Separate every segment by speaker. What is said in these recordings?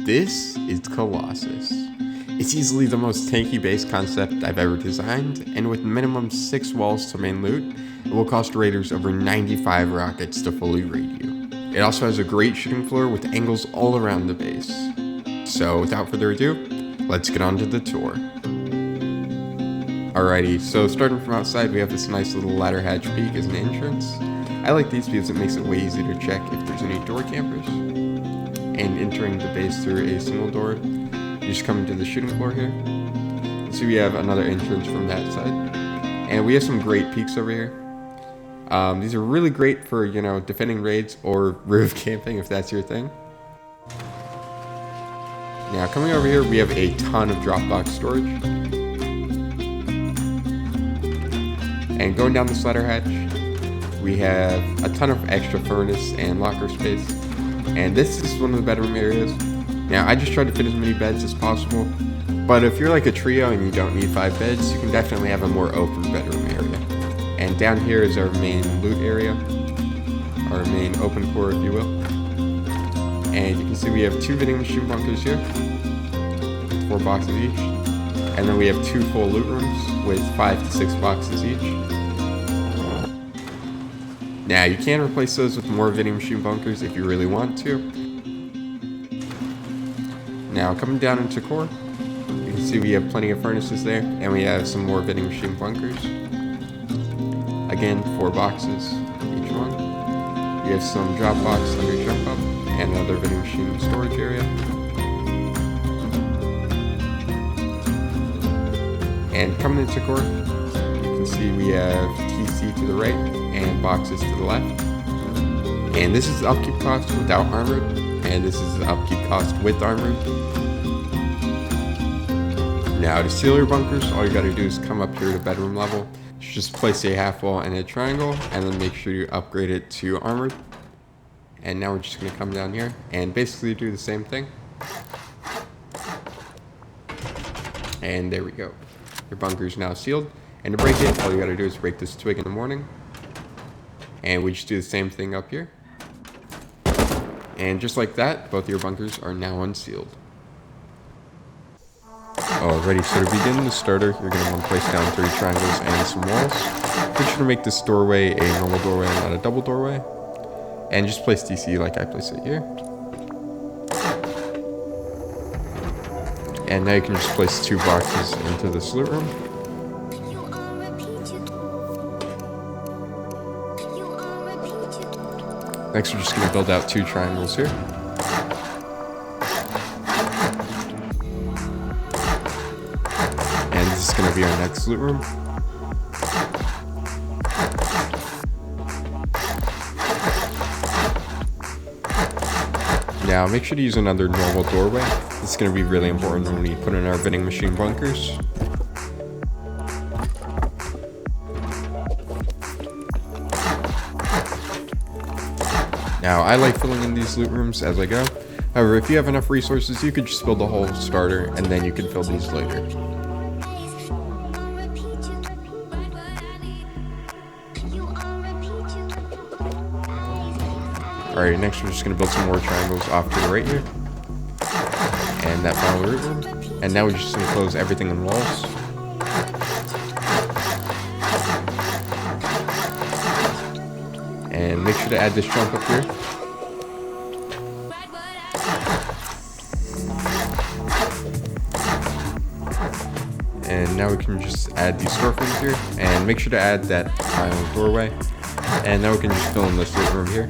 Speaker 1: This is Colossus. It's easily the most tanky base concept I've ever designed, and with minimum 6 walls to main loot, it will cost raiders over 95 rockets to fully raid you. It also has a great shooting floor with angles all around the base. So without further ado, let's get on to the tour. Alrighty, so starting from outside, we have this nice little ladder hatch peak as an entrance. I like these because it makes it way easier to check if there's any door campers. And entering the base through a single door, you just come into the shooting floor here. So we have another entrance from that side. And we have some great peaks over here. These are really great for, defending raids or roof camping if that's your thing. Now coming over here, we have a ton of Dropbox storage. And going down this ladder hatch, we have a ton of extra furnace and locker space. And this is one of the bedroom areas. Now, I just tried to fit as many beds as possible, but if you're like a trio and you don't need 5 beds, you can definitely have a more open bedroom area. And down here is our main loot area, our main open core, if you will. And you can see we have 2 vending machine bunkers here, with 4 boxes each. And then we have 2 full loot rooms with 5 to 6 boxes each. Now, you can replace those with more vending machine bunkers if you really want to. Now, coming down into core, you can see we have plenty of furnaces there, and we have some more vending machine bunkers. Again, 4 boxes each one. We have some drop box under jump up, and another vending machine storage area. And coming into core, you can see we have TC to the right, and boxes to the left. And this is the upkeep cost without armored, and this is the upkeep cost with armored. Now to seal your bunkers, all you gotta do is come up here to bedroom level, just place a half wall and a triangle, and then make sure you upgrade it to armored. And now we're just gonna come down here and basically do the same thing. And there we go. Your bunker is now sealed. And to break it, all you gotta do is break this twig in the morning. And we just do the same thing up here. And just like that, both your bunkers are now unsealed. Alrighty, so to begin the starter, you're going to want to place down 3 triangles and some walls. Make sure to make this doorway a normal doorway, not a double doorway. And just place DC like I place it here. And now you can just place 2 boxes into this loot room. Next, we're just going to build out 2 triangles here. And this is going to be our next loot room. Now, make sure to use another normal doorway. This is going to be really important when we put in our vending machine bunkers. Now, I like filling in these loot rooms as I go. However, if you have enough resources, you could just build a whole starter, and then you can fill these later. Alright, next we're just going to build some more triangles off to the right here. And that final loot room. And now we're just going to close everything in walls. And make sure to add this jump up here. And now we can just add these storefronts here. And make sure to add that final doorway. And now we can just fill in this loot room here.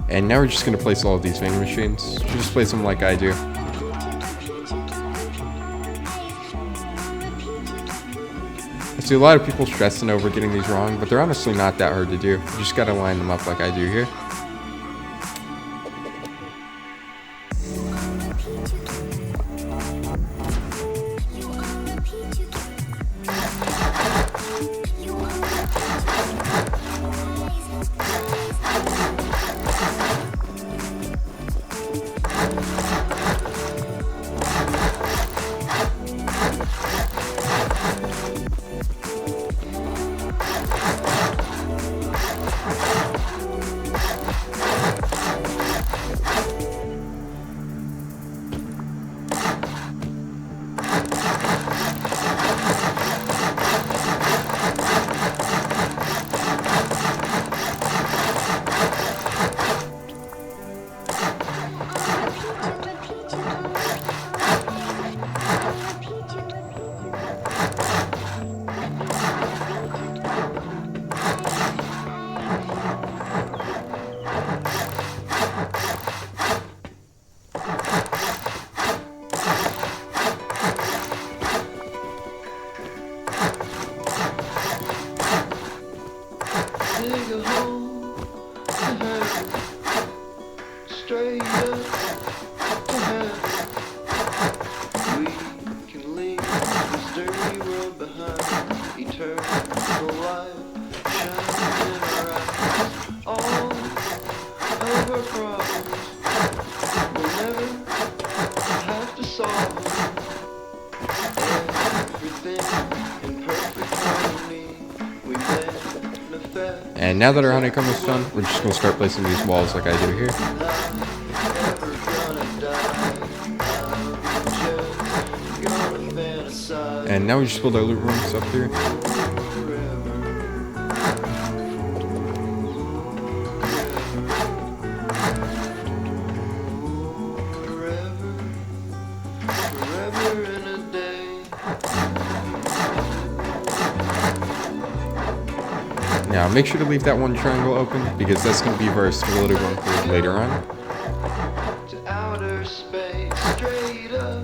Speaker 1: And now we're just going to place all of these vending machines. Just place them like I do. I see a lot of people stressing over getting these wrong, but they're honestly not that hard to do. You just got to line them up like I do here. And now that our honeycomb is done, we're just going to start placing these walls like I do here. And now we just build our loot rooms up here. Now make sure to leave that one triangle open because that's going to be our stability bunker later on.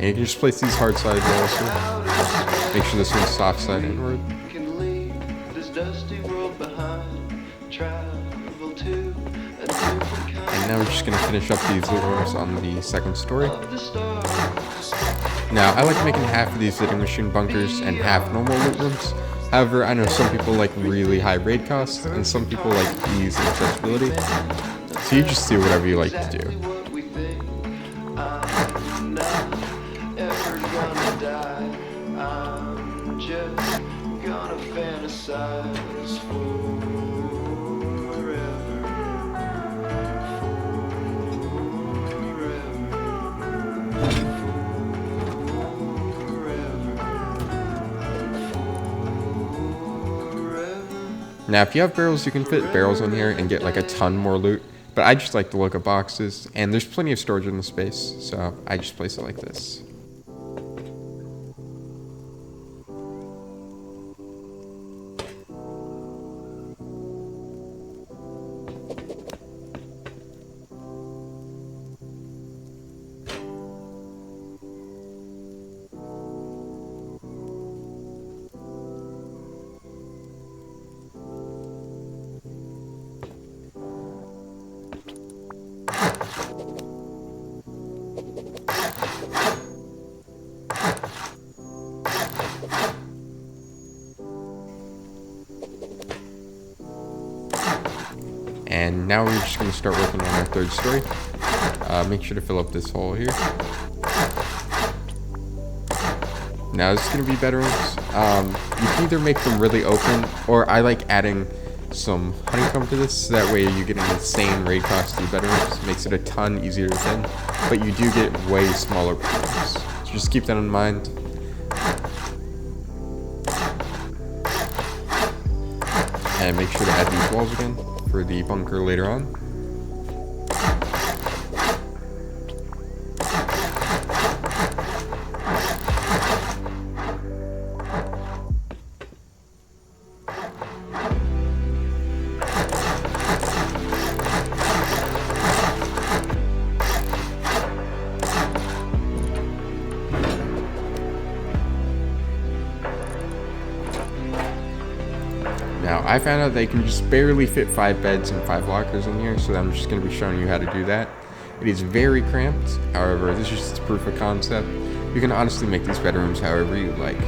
Speaker 1: And you can just place these hard side walls here. Make sure this one's soft side inward. And now we're just going to finish up these loot rooms on the second story. Now I like making half of these vending machine bunkers and half normal loot rooms. However, I know some people like really high raid costs, and some people like ease and accessibility. So you just do whatever you like to do. Now, if you have barrels, you can fit barrels in here and get like a ton more loot. But I just like the look of boxes, and there's plenty of storage in the space, so I just place it like this. And now we're just going to start working on our third story. Make sure to fill up this hole here. Now this is going to be bedrooms. You can either make them really open, or I like adding some honeycomb to this, so that way you get an insane raid cost to the bedrooms. Makes it a ton easier to thin, but you do get way smaller bedrooms. So just keep that in mind. And make sure to add these walls again for the bunker later on. Now, I found out they can just barely fit 5 beds and 5 lockers in here, so I'm just going to be showing you how to do that. It is very cramped, however, this is just proof of concept. You can honestly make these bedrooms however you like.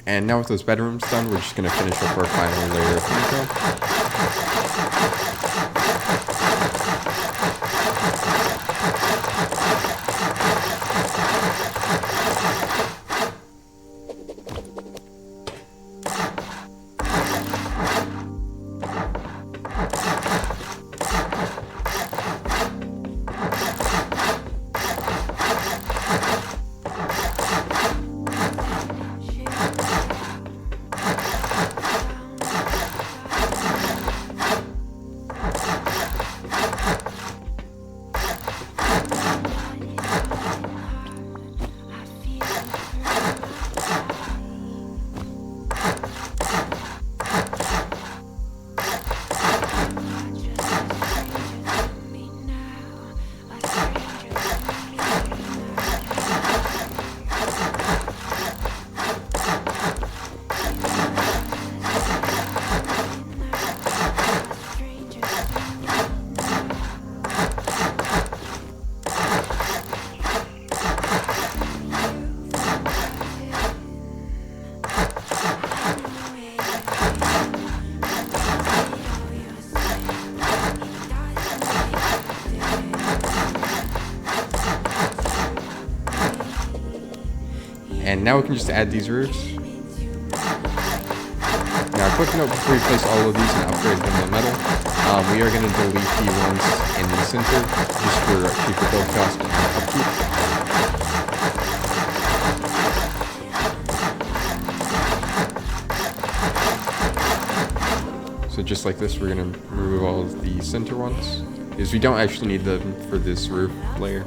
Speaker 1: And now with those bedrooms done, we're just going to finish up our final layer of honeycomb. And now we can just add these roofs. Now, a quick note before we place all of these and upgrade them to metal, we are going to delete the ones in the center just for cheaper build cost and upkeep. So just like this, we're going to remove all of the center ones, because we don't actually need them for this roof layer.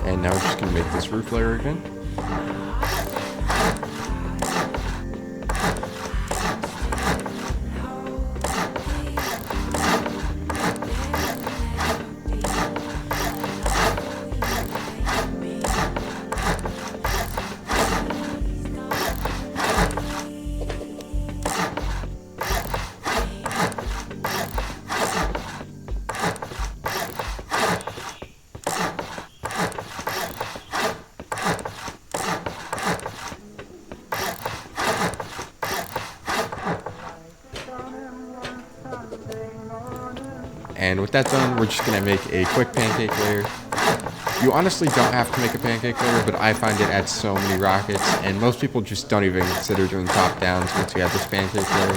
Speaker 1: And now we're just going to make this roof layer again. And with that done, we're just going to make a quick pancake layer. You honestly don't have to make a pancake layer, but I find it adds so many rockets, and most people just don't even consider doing top downs once you have this pancake layer.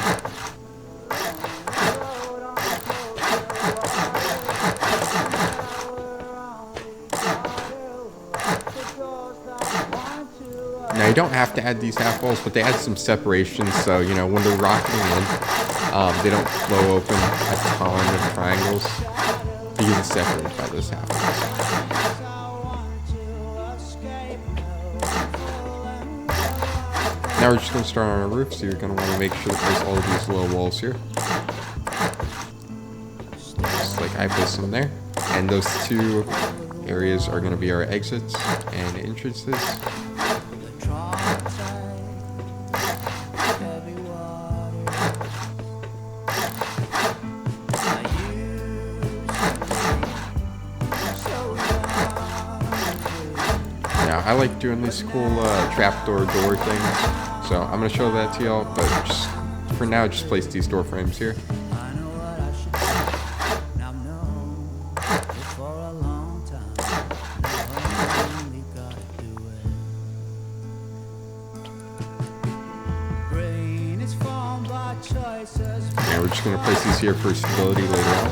Speaker 1: Now you don't have to add these half walls, but they add some separation, so you know when they're rocketing in, they don't flow open a ton of triangles because it's separated by those half walls. Now we're just going to start on our roof, so you're going to want to make sure to place all of these little walls here. Just like I placed them there. And those two areas are going to be our exits and entrances. Now, I like doing these cool trapdoor door things, so I'm going to show that to y'all, but just for now, just place these door frames here. And we're just going to place these here for stability later on.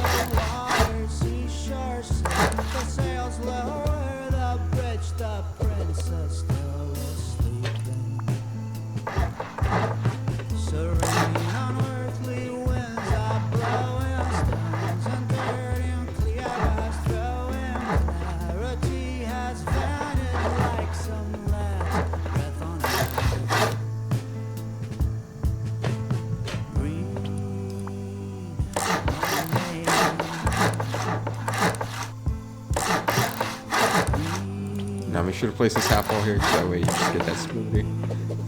Speaker 1: Now make sure to place this half wall here, so that way you just get that stability.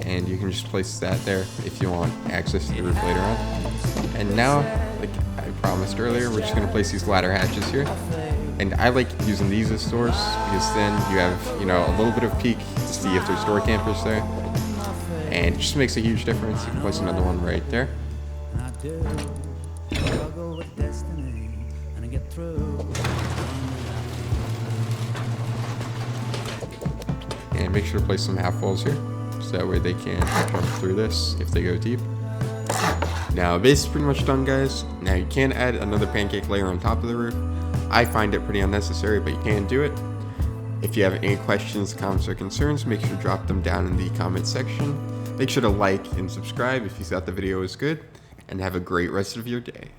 Speaker 1: And you can just place that there if you want access to the roof later on. And now, like I promised earlier, we're just going to place these ladder hatches here. And I like using these as doors because then you have, you know, a little bit of peek to see if there's door campers there. And it just makes a huge difference. You can place another one right there.
Speaker 2: do. Struggle with destiny and get through.
Speaker 1: And make sure to place some half walls here, so that way they can jump through this if they go deep. Now, base is pretty much done, guys. Now, you can add another pancake layer on top of the roof. I find it pretty unnecessary, but you can do it. If you have any questions, comments, or concerns, make sure to drop them down in the comment section. Make sure to like and subscribe if you thought the video was good, and have a great rest of your day.